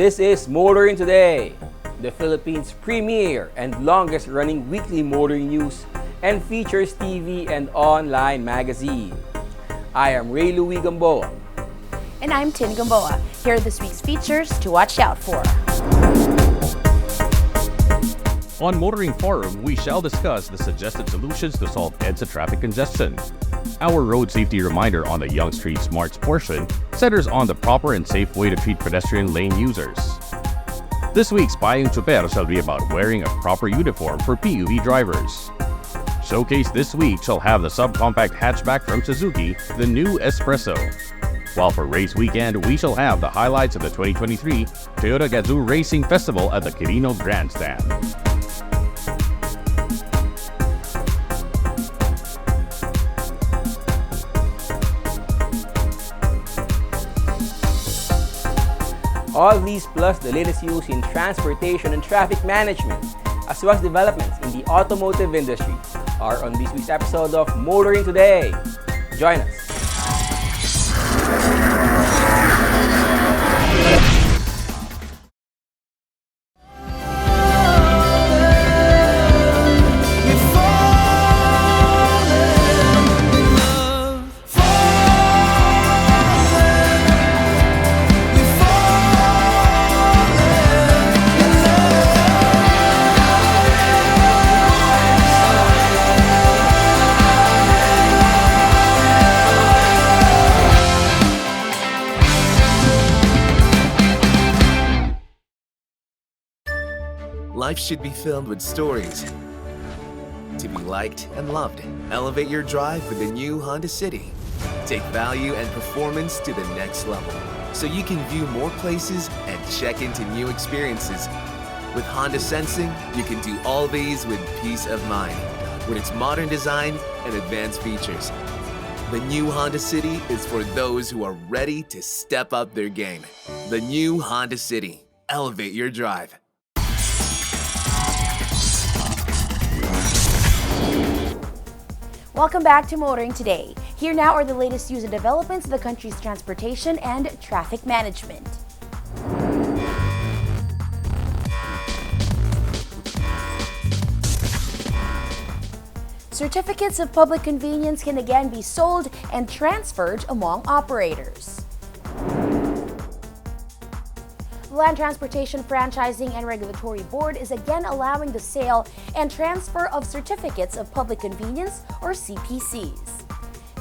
This is Motoring Today, the Philippines' premier and longest-running weekly motoring news and features TV and online magazine. I am Ray Louie Gamboa. And I'm Tin Gamboa. Here are this week's features to watch out for. On Motoring Forum, we shall discuss the suggested solutions to solve EDSA traffic congestion. Our road safety reminder on the Yonge Street Smarts portion centers on the proper and safe way to treat pedestrian lane users. This week's Payong Chuper shall be about wearing a proper uniform for PUV drivers. Showcase this week shall have the subcompact hatchback from Suzuki, the new Espresso. While for race weekend, we shall have the highlights of the 2023 Toyota Gazoo Racing Festival at the Quirino Grandstand. All these plus the latest news in transportation and traffic management, as well as developments in the automotive industry, are on this week's episode of Motoring Today. Join us. Life should be filled with stories to be liked and loved. Elevate your drive with the new Honda City. Take value and performance to the next level so you can view more places and check into new experiences. With Honda Sensing, you can do all these with peace of mind with its modern design and advanced features. The new Honda City is for those who are ready to step up their game. The new Honda City. Elevate your drive. Welcome back to Motoring Today. Here now are the latest news and developments of the country's transportation and traffic management. Certificates of public convenience can again be sold and transferred among operators. The Land Transportation Franchising and Regulatory Board is again allowing the sale and transfer of certificates of public convenience or CPCs.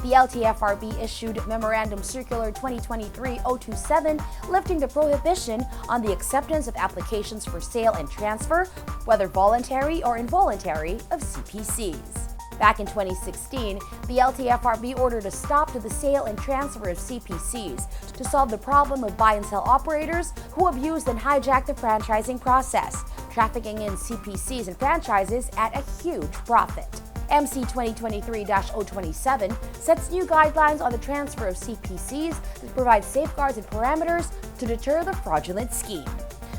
The LTFRB issued Memorandum Circular 2023-027 lifting the prohibition on the acceptance of applications for sale and transfer, whether voluntary or involuntary, of CPCs. Back in 2016, the LTFRB ordered a stop to the sale and transfer of CPCs to solve the problem of buy and sell operators who abused and hijacked the franchising process, trafficking in CPCs and franchises at a huge profit. MC 2023-027 sets new guidelines on the transfer of CPCs that provide safeguards and parameters to deter the fraudulent scheme.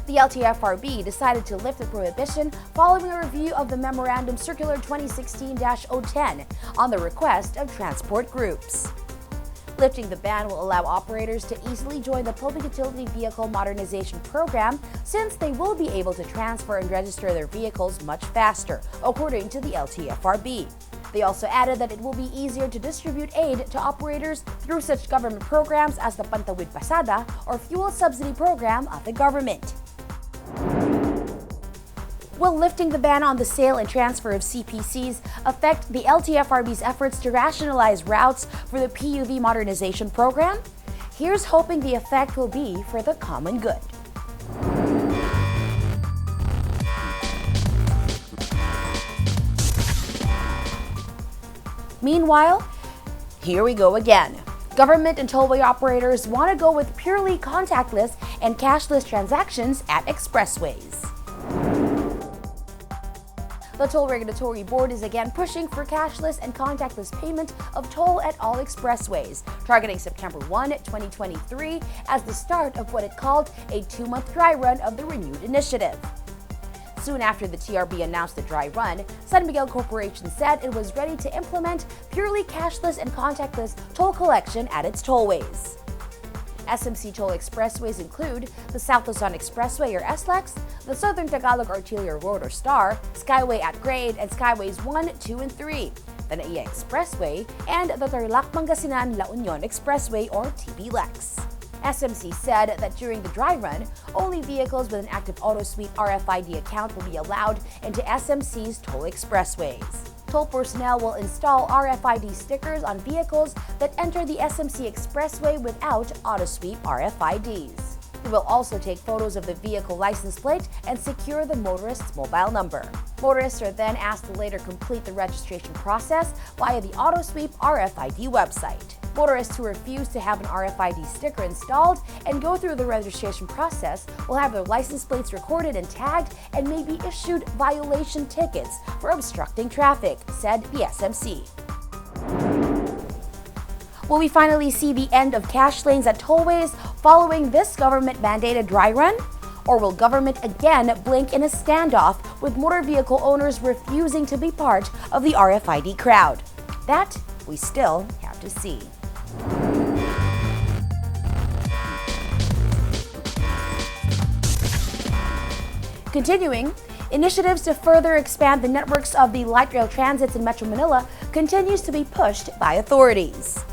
The LTFRB decided to lift the prohibition following a review of the Memorandum Circular 2016-010 on the request of transport groups. Lifting the ban will allow operators to easily join the Public Utility Vehicle Modernization Program since they will be able to transfer and register their vehicles much faster, according to the LTFRB. They also added that it will be easier to distribute aid to operators through such government programs as the Pantawid Pasada or fuel subsidy program of the government. Will lifting the ban on the sale and transfer of CPCs affect the LTFRB's efforts to rationalize routes for the PUV modernization program? Here's hoping the effect will be for the common good. Meanwhile, here we go again. Government and tollway operators want to go with purely contactless and cashless transactions at expressways. The Toll Regulatory Board is again pushing for cashless and contactless payment of toll at all expressways, targeting September 1, 2023 as the start of what it called a 2-month dry run of the renewed initiative. Soon after the TRB announced the dry run, San Miguel Corporation said it was ready to implement purely cashless and contactless toll collection at its tollways. SMC toll expressways include the South Luzon Expressway or SLEX, the Southern Tagalog Arterial Road or STAR, Skyway at Grade, and Skyways 1, 2, and 3, the NAIA Expressway, and the Tarlac-Pangasinan-La Union Expressway or TPLEX. SMC said that during the dry run, only vehicles with an active AutoSweep RFID account will be allowed into SMC's toll expressways. Toll personnel will install RFID stickers on vehicles that enter the SMC Expressway without AutoSweep RFIDs. They will also take photos of the vehicle license plate and secure the motorist's mobile number. Motorists are then asked to later complete the registration process via the AutoSweep RFID website. Motorists who refuse to have an RFID sticker installed and go through the registration process will have their license plates recorded and tagged and may be issued violation tickets for obstructing traffic, said the SMC. Will we finally see the end of cash lanes at tollways following this government-mandated dry run? Or will government again blink in a standoff with motor vehicle owners refusing to be part of the RFID crowd? That we still have to see. Continuing, initiatives to further expand the networks of the light rail transits in Metro Manila continues to be pushed by authorities.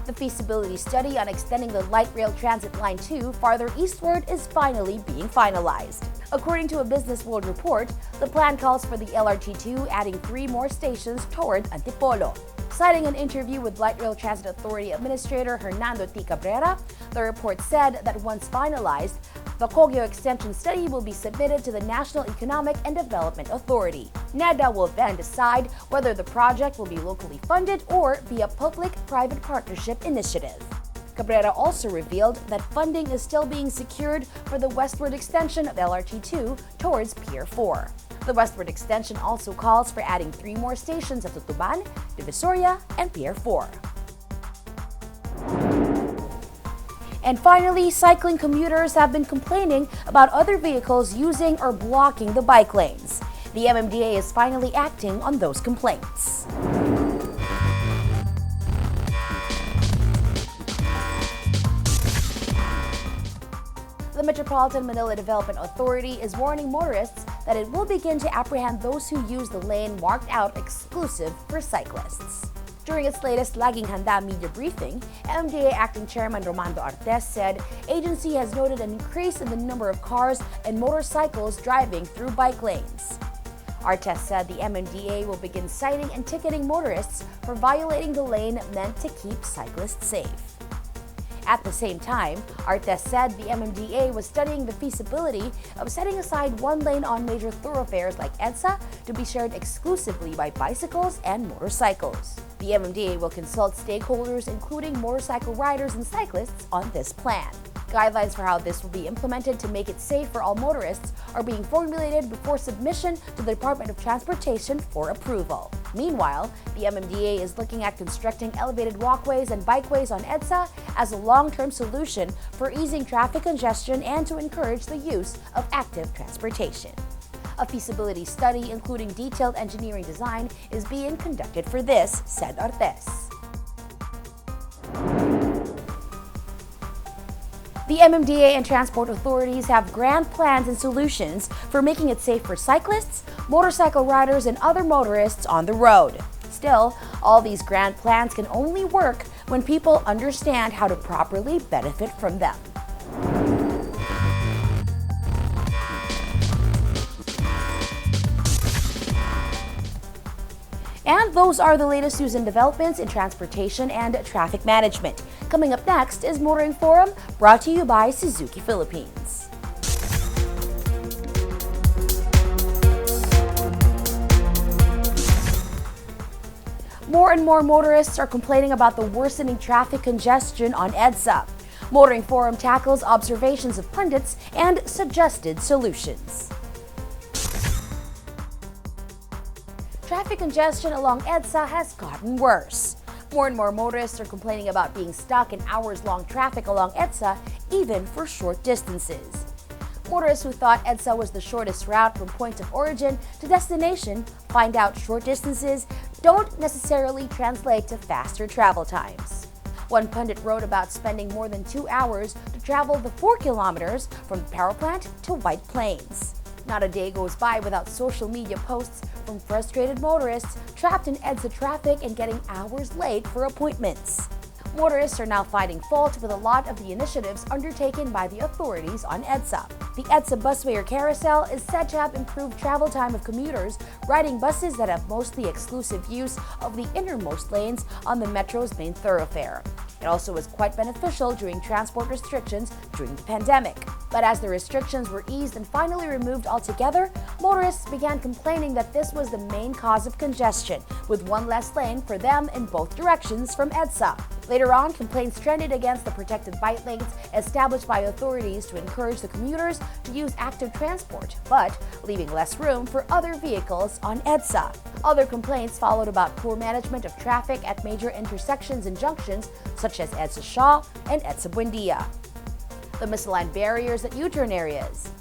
The feasibility study on extending the light rail transit line 2 farther eastward is finally being finalized. According to a Business World report, the plan calls for the LRT2 adding 3 more stations toward Antipolo. Citing an interview with Light Rail Transit Authority Administrator Hernando T. Cabrera, the report said that once finalized, the Kogyo Extension Study will be submitted to the National Economic and Development Authority. NEDA will then decide whether the project will be locally funded or be a public-private partnership initiative. Cabrera also revealed that funding is still being secured for the westward extension of LRT2 towards Pier 4. The westward extension also calls for adding 3 more stations at Tutuban, Divisoria, and Pier 4. And finally, cycling commuters have been complaining about other vehicles using or blocking the bike lanes. The MMDA is finally acting on those complaints. The Metropolitan Manila Development Authority is warning motorists that it will begin to apprehend those who use the lane marked out exclusive for cyclists. During its latest Laging Handa media briefing, MMDA Acting Chairman Romando Artes said agency has noted an increase in the number of cars and motorcycles driving through bike lanes. Artes said the MMDA will begin citing and ticketing motorists for violating the lane meant to keep cyclists safe. At the same time, Artes said the MMDA was studying the feasibility of setting aside one lane on major thoroughfares like EDSA to be shared exclusively by bicycles and motorcycles. The MMDA will consult stakeholders including motorcycle riders and cyclists on this plan. Guidelines for how this will be implemented to make it safe for all motorists are being formulated before submission to the Department of Transportation for approval. Meanwhile, the MMDA is looking at constructing elevated walkways and bikeways on EDSA as a long-term solution for easing traffic congestion and to encourage the use of active transportation. A feasibility study, including detailed engineering design, is being conducted for this, said Artes. The MMDA and transport authorities have grand plans and solutions for making it safe for cyclists, motorcycle riders, and other motorists on the road. Still, all these grand plans can only work when people understand how to properly benefit from them. And those are the latest news and developments in transportation and traffic management. Coming up next is Motoring Forum, brought to you by Suzuki Philippines. More and more motorists are complaining about the worsening traffic congestion on EDSA. Motoring Forum tackles observations of pundits and suggested solutions. Traffic congestion along EDSA has gotten worse. More and more motorists are complaining about being stuck in hours-long traffic along EDSA, even for short distances. Motorists who thought EDSA was the shortest route from point of origin to destination find out short distances don't necessarily translate to faster travel times. One pundit wrote about spending more than 2 hours to travel the 4 kilometers from the power plant to White Plains. Not a day goes by without social media posts from frustrated motorists trapped in EDSA traffic and getting hours late for appointments. Motorists are now finding fault with a lot of the initiatives undertaken by the authorities on EDSA. The EDSA Busway or Carousel is said to have improved travel time of commuters riding buses that have mostly exclusive use of the innermost lanes on the Metro's main thoroughfare. It also was quite beneficial during transport restrictions during the pandemic. But as the restrictions were eased and finally removed altogether, motorists began complaining that this was the main cause of congestion, with one less lane for them in both directions from EDSA. Later on, complaints trended against the protected bike lanes established by authorities to encourage the commuters to use active transport, but leaving less room for other vehicles on EDSA. Other complaints followed about poor management of traffic at major intersections and junctions such as EDSA Shaw and EDSA Buendia. The misaligned barriers at U-turn areas.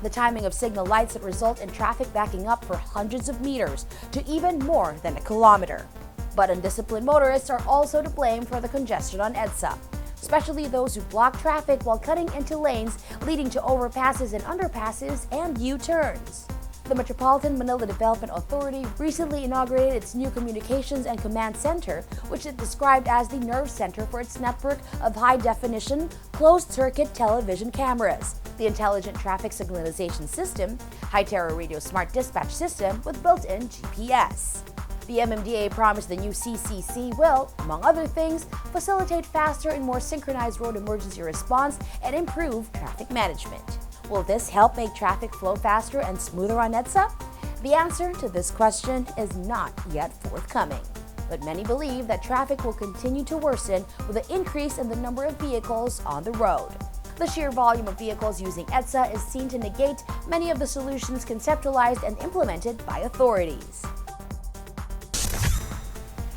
The timing of signal lights that result in traffic backing up for hundreds of meters to even more than a kilometer. But undisciplined motorists are also to blame for the congestion on EDSA, especially those who block traffic while cutting into lanes leading to overpasses and underpasses and U-turns. The Metropolitan Manila Development Authority recently inaugurated its new Communications and Command Center, which it described as the nerve center for its network of high-definition, closed-circuit television cameras, the Intelligent Traffic Signalization System, High-Terror Radio Smart Dispatch System with built-in GPS. The MMDA promised the new CCC will, among other things, facilitate faster and more synchronized road emergency response and improve traffic management. Will this help make traffic flow faster and smoother on EDSA? The answer to this question is not yet forthcoming. But many believe that traffic will continue to worsen with an increase in the number of vehicles on the road. The sheer volume of vehicles using EDSA is seen to negate many of the solutions conceptualized and implemented by authorities.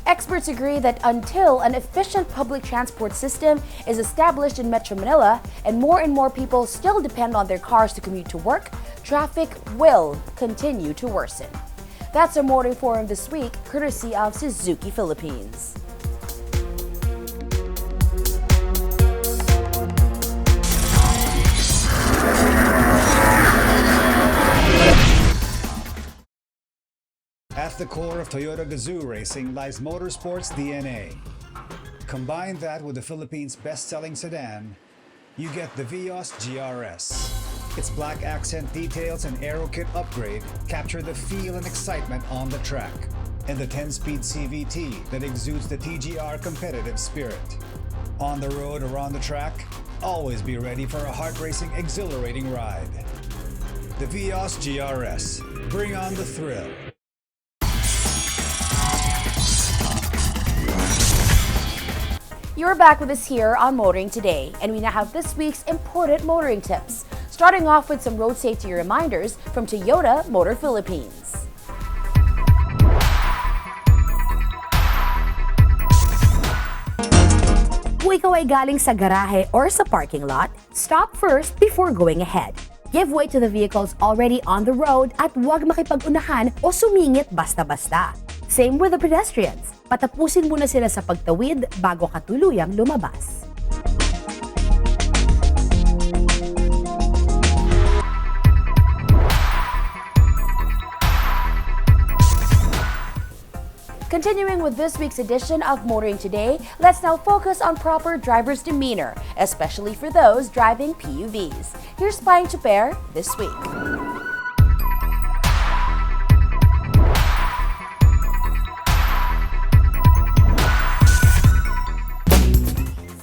Experts agree that until an efficient public transport system is established in Metro Manila and more people still depend on their cars to commute to work, traffic will continue to worsen. That's our Motoring Forum this week, courtesy of Suzuki Philippines. At the core of Toyota Gazoo racing lies motorsports DNA. Combine that with the Philippines' best-selling sedan, you get the Vios GRS. Its black accent details and aero kit upgrade capture the feel and excitement on the track, and the 10-speed CVT that exudes the TGR competitive spirit. On the road or on the track, always be ready for a heart-racing, exhilarating ride. The Vios GRS. Bring on the thrill. You're back with us here on Motoring Today, and we now have this week's important motoring tips, starting off with some road safety reminders from Toyota Motor Philippines. Kung ikaw ay galing sa garahe or sa parking lot, stop first before going ahead. Give way to the vehicles already on the road at huwag makipag-unahan o sumingit basta-basta. Same with the pedestrians. Patapusin muna sila sa pagtawid bago ka tuluyang lumabas. Continuing with this week's edition of Motoring Today, let's now focus on proper driver's demeanor, especially for those driving PUVs. Here's Spying Chuper this week.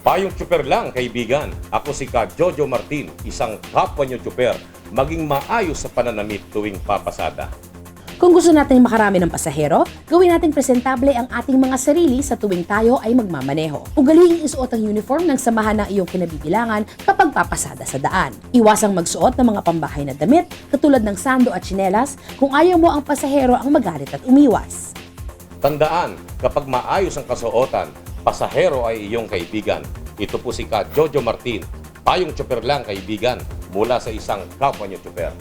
Payong tsuper lang, kaibigan. Ako si Ka Jojo Martin, isang kapwa nyo tsuper. Maging maayos sa pananamit tuwing papasada. Kung gusto natin makarami ng pasahero, gawin nating presentable ang ating mga sarili sa tuwing tayo ay magmamaneho. Ugaliing isuot ang uniform ng samahan ng iyong kinabibilangan kapag papasada sa daan. Iwasang magsuot ng mga pambahay na damit katulad ng sando at tsinelas kung ayaw mo ang pasahero ang magalit at umiwas. Tandaan, kapag maayos ang kasuotan, pasahero ay iyong kaibigan. Ito po si Ka Jojo Martin. Payong tsuper lang, kaibigan, mula sa isang kapwa nyo tsuper.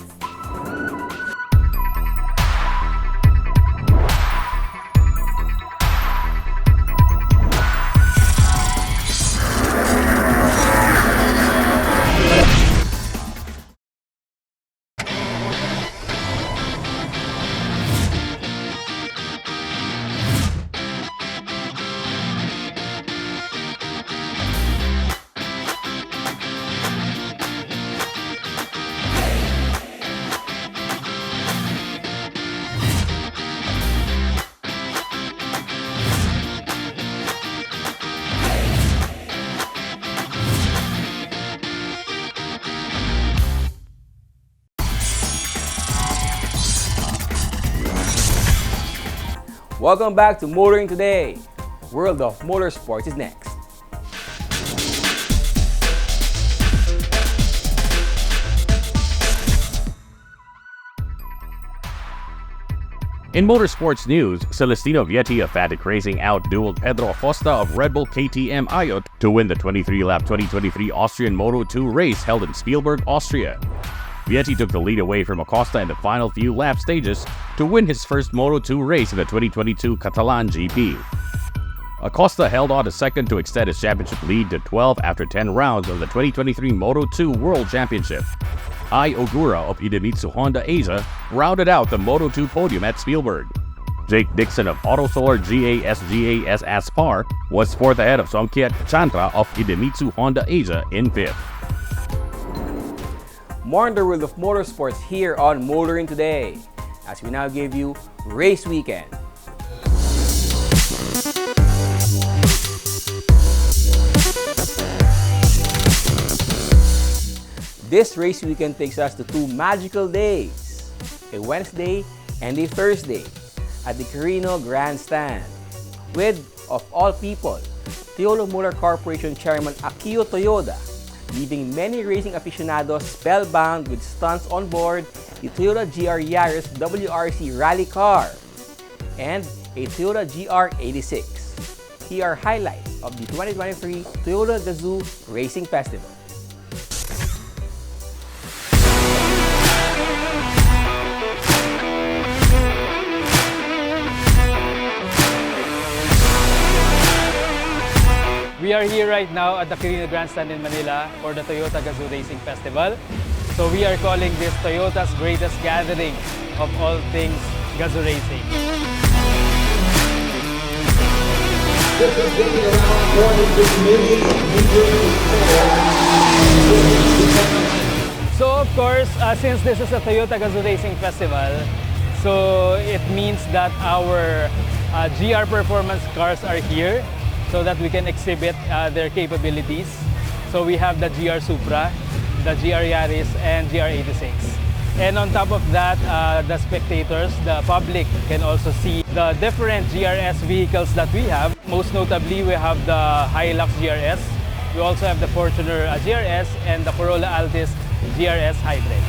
Welcome back to Motoring Today. World of Motorsports is next. In motorsports news, Celestino Vietti of Fatic Racing outdueled Pedro Acosta of Red Bull KTM Ayot to win the 23-lap 2023 Austrian Moto2 race held in Spielberg, Austria. Vietti took the lead away from Acosta in the final few lap stages to win his first Moto2 race in the 2022 Catalan GP. Acosta held on a second to extend his championship lead to 12 after 10 rounds of the 2023 Moto2 World Championship. Ai Ogura of Idemitsu Honda Asia rounded out the Moto2 podium at Spielberg. Jake Dixon of Autosolar GAS Aspar was fourth ahead of Somkiat Kachandra of Idemitsu Honda Asia in fifth. More on the world of motorsports here on Motoring Today, as we now give you Race Weekend. This race weekend takes us to two magical days, a Wednesday and a Thursday, at the Carino Grandstand, with, of all people, Toyota Motor Corporation Chairman Akio Toyoda, leaving many racing aficionados spellbound with stunts on board the Toyota GR Yaris WRC rally car and a Toyota GR86. Here are highlights of the 2023 Toyota Gazoo Racing Festival. We are here right now at the Carino Grandstand in Manila for the Toyota Gazoo Racing Festival. So we are calling this Toyota's greatest gathering of all things Gazoo racing. So of course, since this is a Toyota Gazoo Racing Festival, so it means that our GR performance cars are here, so that we can exhibit their capabilities. So we have the GR Supra, the GR Yaris, and GR86. And on top of that, the spectators, the public, can also see the different GRS vehicles that we have. Most notably, we have the Hilux GRS. We also have the Fortuner GRS and the Corolla Altis GRS Hybrid.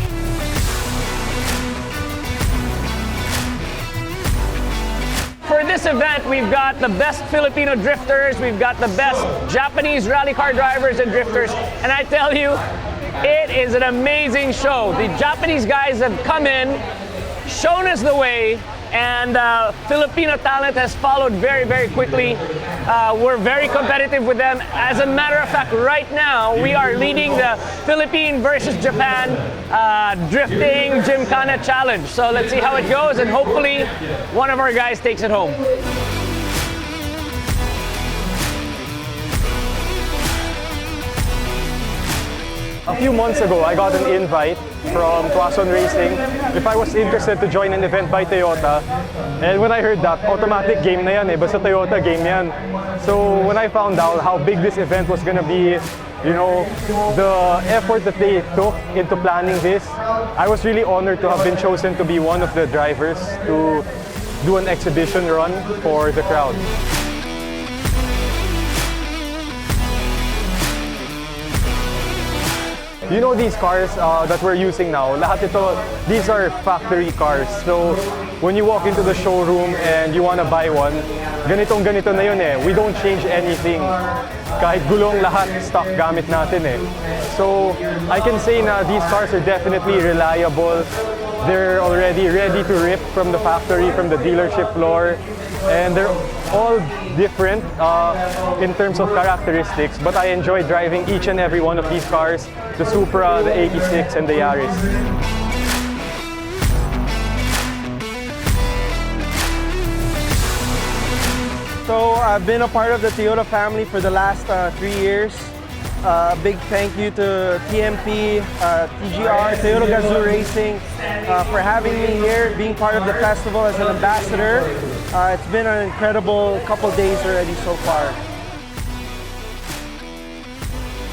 For this event, we've got the best Filipino drifters, we've got the best Japanese rally car drivers and drifters, and I tell you, it is an amazing show. The Japanese guys have come in, shown us the way, and Filipino talent has followed very, very quickly. We're very competitive with them. As a matter of fact, right now, we are leading the Philippine versus Japan Drifting Gymkhana Challenge. So let's see how it goes, and hopefully one of our guys takes it home. A few months ago, I got an invite from Tuason Racing if I was interested to join an event by Toyota. And when I heard that, automatic game na yan eh, basta Toyota game yan. So when I found out how big this event was gonna be, you know, the effort that they took into planning this, I was really honored to have been chosen to be one of the drivers to do an exhibition run for the crowd. You know these cars that we're using now, lahat ito, these are factory cars. So when you walk into the showroom and you want to buy one, ganito na yun eh. We don't change anything. Kahit gulong lahat, stock gamit natin eh. So I can say na these cars are definitely reliable. They're already ready to rip from the factory, from the dealership floor. And they're all different in terms of characteristics, but I enjoy driving each and every one of these cars, the Supra, the 86, and the Yaris. So I've been a part of the Toyota family for the last 3 years. Big thank you to TMP, TGR, Toyota Gazoo Racing for having me here, being part of the festival as an ambassador. It's been an incredible couple days already so far.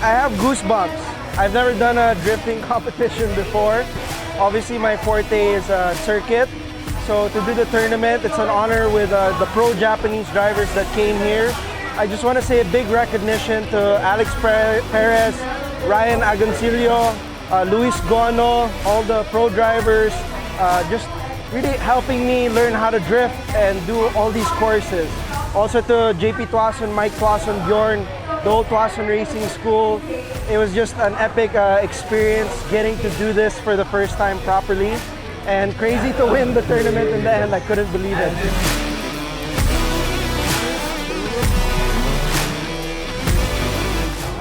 I have goosebumps. I've never done a drifting competition before. Obviously my forte is circuit, So to do the tournament, it's an honor with the pro Japanese drivers that came here. I just want to say a big recognition to Alex Perez, Ryan Agoncillo, Luis Gono, all the pro drivers, just really helping me learn how to drift and do all these courses. Also to JP Tuason, Mike Tuason, Bjorn, the old Tuason Racing School. It was just an epic experience getting to do this for the first time properly. And crazy to win the tournament in the end, I couldn't believe it.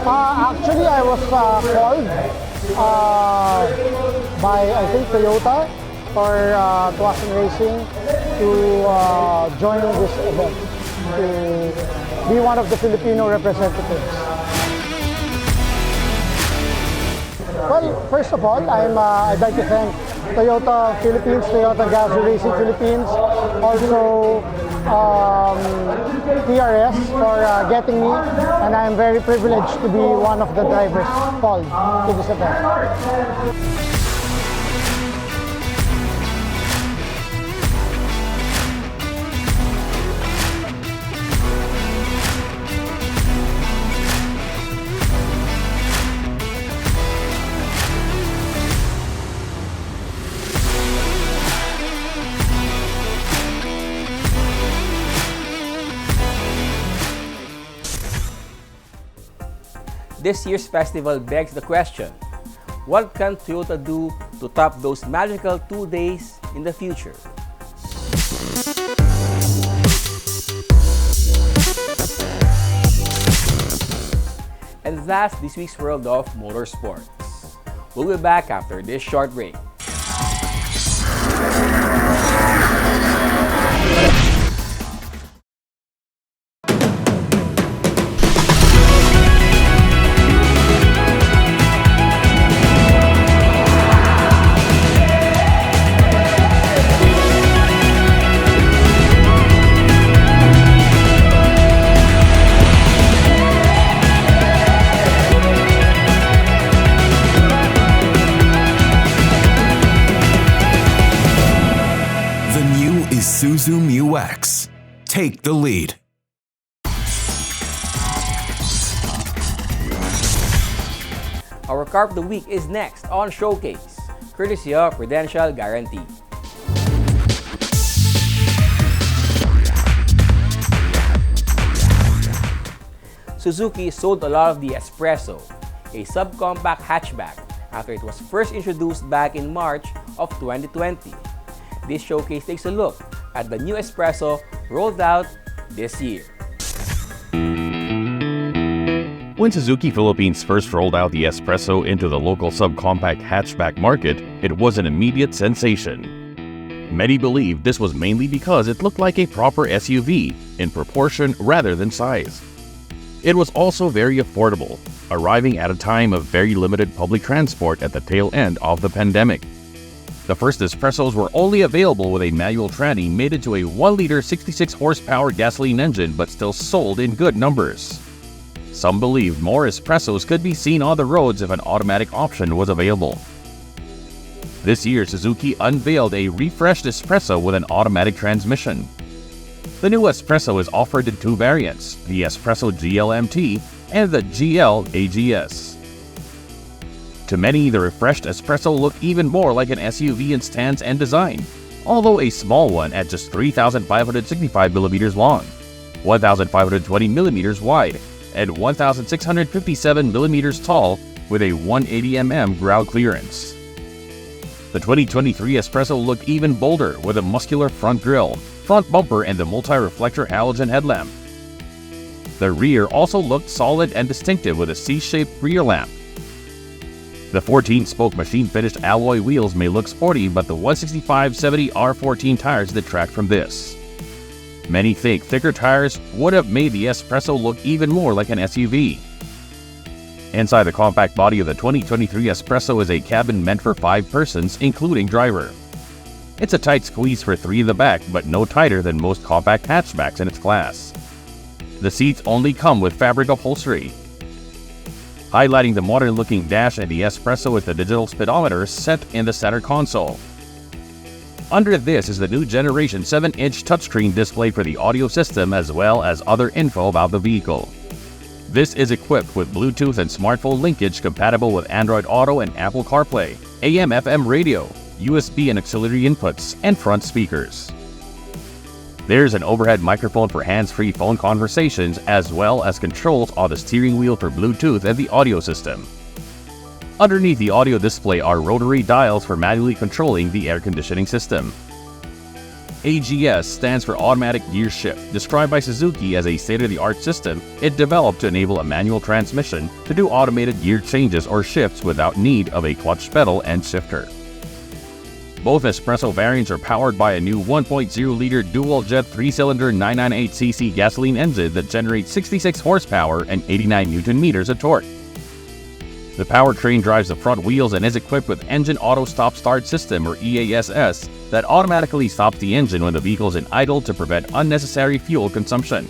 Actually, I was called by, I think, Toyota or Tuason Racing to join this event, to be one of the Filipino representatives. Well, first of all, I'd like to thank Toyota Philippines, Toyota Gazoo Racing Philippines, also TRS for getting me, and I'm very privileged to be one of the drivers called to this event. This year's festival begs the question, what can Toyota do to top those magical 2 days in the future? And that's this week's World of Motorsports. We'll be back after this short break. Isuzu Mu-X. Take the lead. Our car of the week is next on Showcase, courtesy of Prudential Guarantee. Suzuki sold a lot of the Espresso, a subcompact hatchback, after it was first introduced back in March of 2020. This showcase takes a look at the new Espresso rolled out this year. When Suzuki Philippines first rolled out the Espresso into the local subcompact hatchback market, it was an immediate sensation. Many believed this was mainly because it looked like a proper SUV in proportion rather than size. It was also very affordable, arriving at a time of very limited public transport at the tail end of the pandemic. The first Espressos were only available with a manual tranny mated to a 1-liter 66-horsepower gasoline engine, but still sold in good numbers. Some believed more Espressos could be seen on the roads if an automatic option was available. This year, Suzuki unveiled a refreshed Espresso with an automatic transmission. The new Espresso is offered in 2 variants, the Espresso GL-MT and the GL AGS. To many, the refreshed Espresso looked even more like an SUV in stance and design, although a small one at just 3,565mm long, 1,520mm wide, and 1,657mm tall with a 180mm ground clearance. The 2023 Espresso looked even bolder with a muscular front grille, front bumper, and the multi-reflector halogen headlamp. The rear also looked solid and distinctive with a C-shaped rear lamp. The 14-spoke machine-finished alloy wheels may look sporty, but the 165/70 R14 tires detract from this. Many think thicker tires would have made the Espresso look even more like an SUV. Inside the compact body of the 2023 Espresso is a cabin meant for 5 persons, including driver. It's a tight squeeze for 3 in the back, but no tighter than most compact hatchbacks in its class. The seats only come with fabric upholstery. Highlighting the modern-looking dash and the Espresso is the digital speedometer set in the center console. Under this is the new generation 7-inch touchscreen display for the audio system as well as other info about the vehicle. This is equipped with Bluetooth and smartphone linkage compatible with Android Auto and Apple CarPlay, AM/FM radio, USB and auxiliary inputs, and front speakers. There's an overhead microphone for hands-free phone conversations as well as controls on the steering wheel for Bluetooth and the audio system. Underneath the audio display are rotary dials for manually controlling the air conditioning system. AGS stands for Automatic Gear Shift, described by Suzuki as a state-of-the-art system it developed to enable a manual transmission to do automated gear changes or shifts without need of a clutch pedal and shifter. Both Espresso variants are powered by a new 1.0-liter dual-jet 3-cylinder 998cc gasoline engine that generates 66 horsepower and 89 Nm of torque. The powertrain drives the front wheels and is equipped with Engine Auto Stop Start System or EASS that automatically stops the engine when the vehicle is in idle to prevent unnecessary fuel consumption.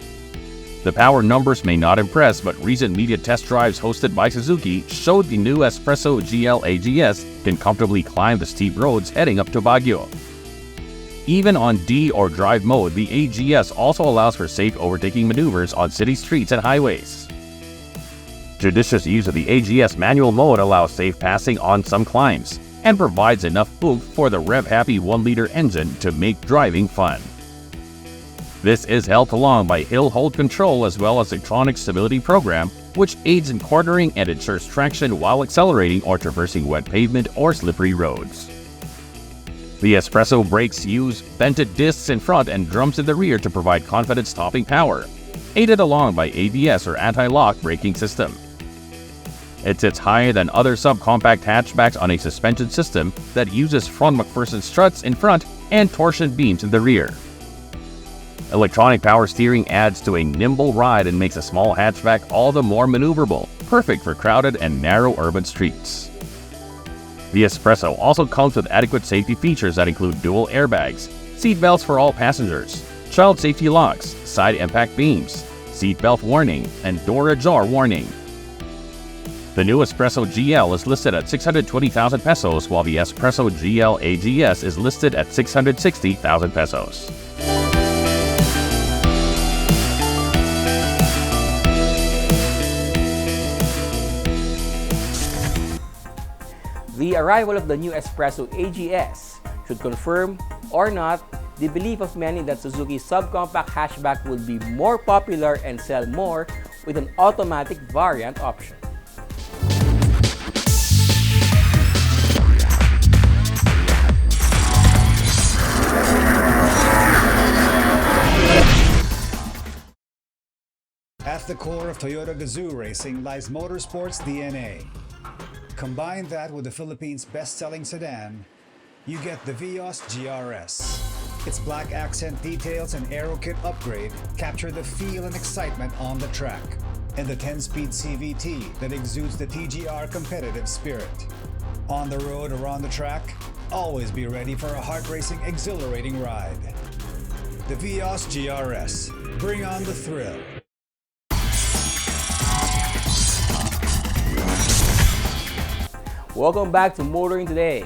The power numbers may not impress, but recent media test drives hosted by Suzuki showed the new Espresso GL AGS can comfortably climb the steep roads heading up to Baguio. Even on D or drive mode, the AGS also allows for safe overtaking maneuvers on city streets and highways. Judicious use of the AGS manual mode allows safe passing on some climbs and provides enough oomph for the rev-happy 1-liter engine to make driving fun. This is helped along by hill hold control as well as electronic stability program, which aids in cornering and ensures traction while accelerating or traversing wet pavement or slippery roads. The Espresso brakes use vented discs in front and drums in the rear to provide confident stopping power, aided along by ABS or anti-lock braking system. It sits higher than other subcompact hatchbacks on a suspension system that uses front McPherson struts in front and torsion beams in the rear. Electronic power steering adds to a nimble ride and makes a small hatchback all the more maneuverable, perfect for crowded and narrow urban streets. The Espresso also comes with adequate safety features that include dual airbags, seat belts for all passengers, child safety locks, side impact beams, seat belt warning, and door ajar warning. The new Espresso GL is listed at 620,000 pesos while the Espresso GL AGS is listed at 660,000 pesos. The arrival of the new Espresso AGS should confirm or not the belief of many that Suzuki's subcompact hatchback will be more popular and sell more with an automatic variant option. At the core of Toyota Gazoo racing lies motorsport's DNA. Combine that with the Philippines' best-selling sedan, you get the Vios GRS. Its black accent details and aero kit upgrade capture the feel and excitement on the track, and the 10-speed CVT that exudes the TGR competitive spirit. On the road or on the track, always be ready for a heart-racing, exhilarating ride. The Vios GRS. Bring on the thrill. Welcome back to Motoring Today.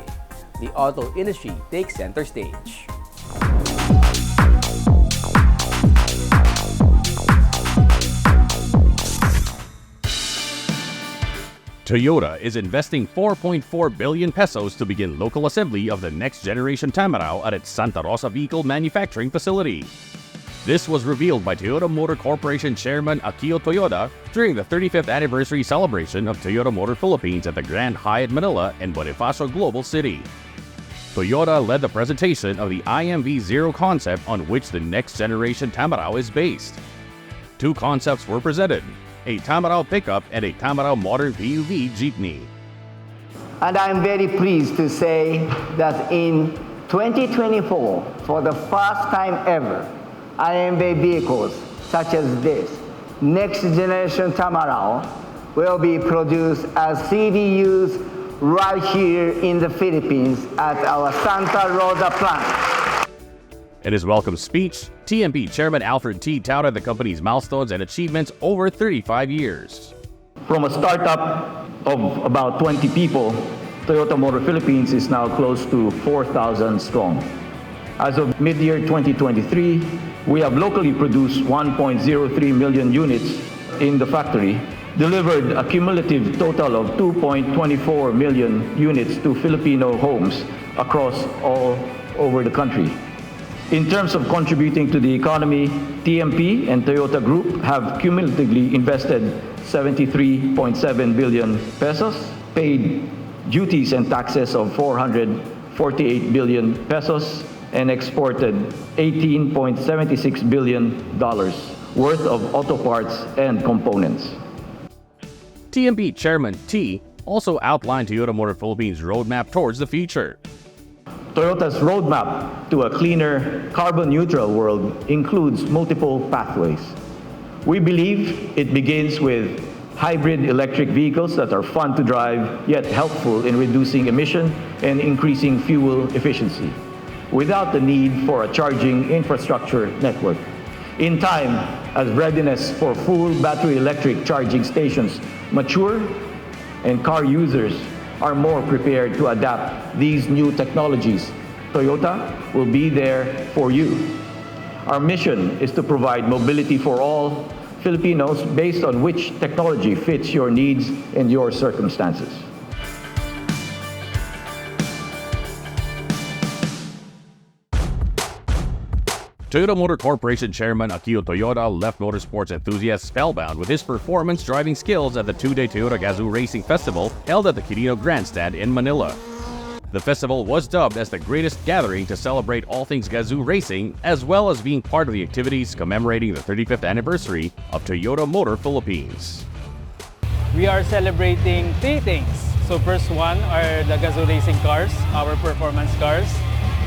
The auto industry takes center stage. Toyota is investing 4.4 billion pesos to begin local assembly of the next generation Tamaraw at its Santa Rosa vehicle manufacturing facility. This was revealed by Toyota Motor Corporation Chairman Akio Toyoda during the 35th anniversary celebration of Toyota Motor Philippines at the Grand Hyatt Manila in Bonifacio Global City. Toyota led the presentation of the IMV0 concept on which the next generation Tamaraw is based. Two concepts were presented, a Tamaraw pickup and a Tamaraw modern PUV jeepney. And I'm very pleased to say that in 2024, for the first time ever, IMV vehicles such as this, next generation Tamaraw, will be produced as CVUs right here in the Philippines at our Santa Rosa plant. In his welcome speech, TMP Chairman Alfred T. touted the company's milestones and achievements over 35 years. From a startup of about 20 people, Toyota Motor Philippines is now close to 4,000 strong. As of mid-year 2023, we have locally produced 1.03 million units in the factory, delivered a cumulative total of 2.24 million units to Filipino homes across all over the country. In terms of contributing to the economy, TMP and Toyota Group have cumulatively invested 73.7 billion pesos, paid duties and taxes of 448 billion pesos, and exported $18.76 billion worth of auto parts and components. TMP Chairman T also outlined Toyota Motor Philippines' roadmap towards the future. Toyota's roadmap to a cleaner, carbon-neutral world includes multiple pathways. We believe it begins with hybrid electric vehicles that are fun to drive, yet helpful in reducing emission and increasing fuel efficiency, without the need for a charging infrastructure network. In time, as readiness for full battery electric charging stations mature and car users are more prepared to adapt these new technologies, Toyota will be there for you. Our mission is to provide mobility for all Filipinos based on which technology fits your needs and your circumstances. Toyota Motor Corporation Chairman Akio Toyoda left motorsports enthusiasts spellbound with his performance driving skills at the two-day Toyota Gazoo Racing Festival held at the Quirino Grandstand in Manila. The festival was dubbed as the greatest gathering to celebrate all things Gazoo racing, as well as being part of the activities commemorating the 35th anniversary of Toyota Motor Philippines. We are celebrating three things. So first one are the Gazoo Racing cars, our performance cars.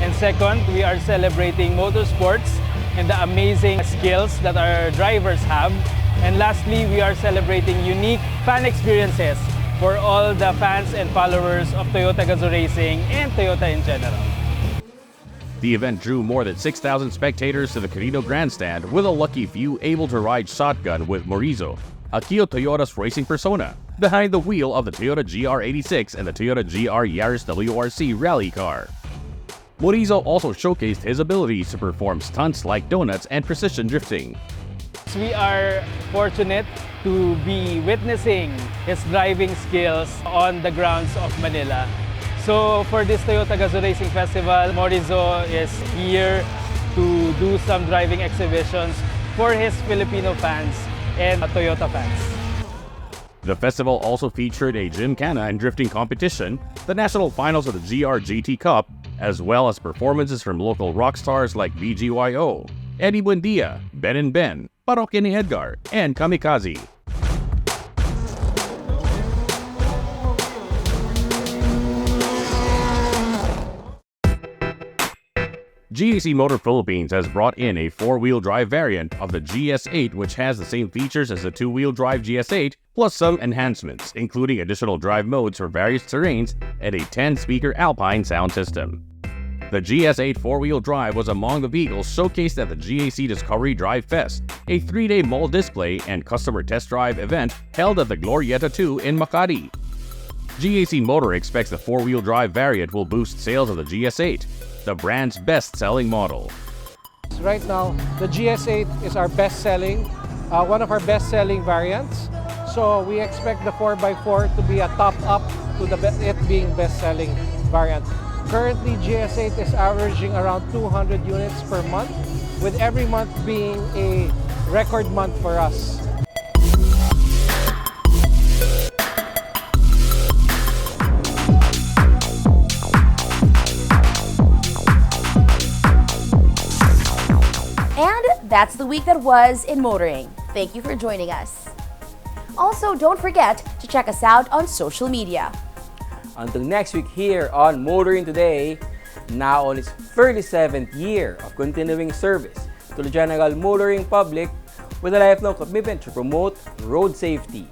And second, we are celebrating motorsports and the amazing skills that our drivers have. And lastly, we are celebrating unique fan experiences for all the fans and followers of Toyota Gazoo Racing and Toyota in general. The event drew more than 6,000 spectators to the Quirino Grandstand, with a lucky few able to ride shotgun with Morizo, Akio Toyoda's racing persona, behind the wheel of the Toyota GR86 and the Toyota GR Yaris WRC rally car. Morizo also showcased his abilities to perform stunts like donuts and precision drifting. We are fortunate to be witnessing his driving skills on the grounds of Manila. So for this Toyota Gazoo Racing Festival, Morizo is here to do some driving exhibitions for his Filipino fans and Toyota fans. The festival also featured a gymkhana and drifting competition, the national finals of the GR GT Cup, as well as performances from local rock stars like BGYO, Eddie Buendia, Ben and Ben, Parokya ni Edgar, and Kamikaze. GAC Motor Philippines has brought in a four-wheel drive variant of the GS8, which has the same features as the two-wheel drive GS8, plus some enhancements, including additional drive modes for various terrains and a 10-speaker Alpine sound system. The GS8 four-wheel drive was among the vehicles showcased at the GAC Discovery Drive Fest, a 3-day mall display and customer test drive event held at the Glorieta 2 in Makati. GAC Motor expects the four-wheel drive variant will boost sales of the GS8, the brand's best-selling model. Right now, the GS8 is our best-selling, one of our best-selling variants. So we expect the 4x4 to be a top-up to it being best-selling variant. Currently, GS8 is averaging around 200 units per month, with every month being a record month for us. And that's the week that was in motoring. Thank you for joining us. Also, don't forget to check us out on social media. Until next week here on Motoring Today, now on its 37th year of continuing service to the general motoring public with a lifelong commitment to promote road safety.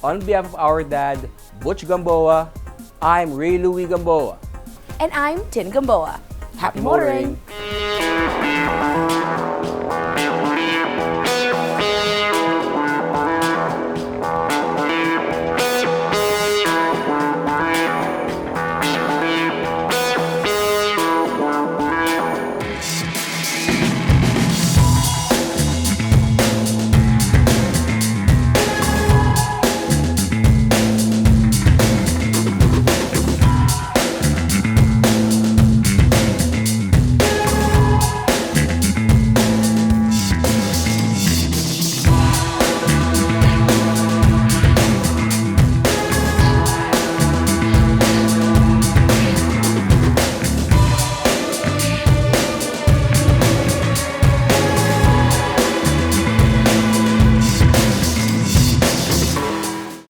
On behalf of our dad, Butch Gamboa, I'm Ray Louie Gamboa. And I'm Tin Gamboa. Happy motoring!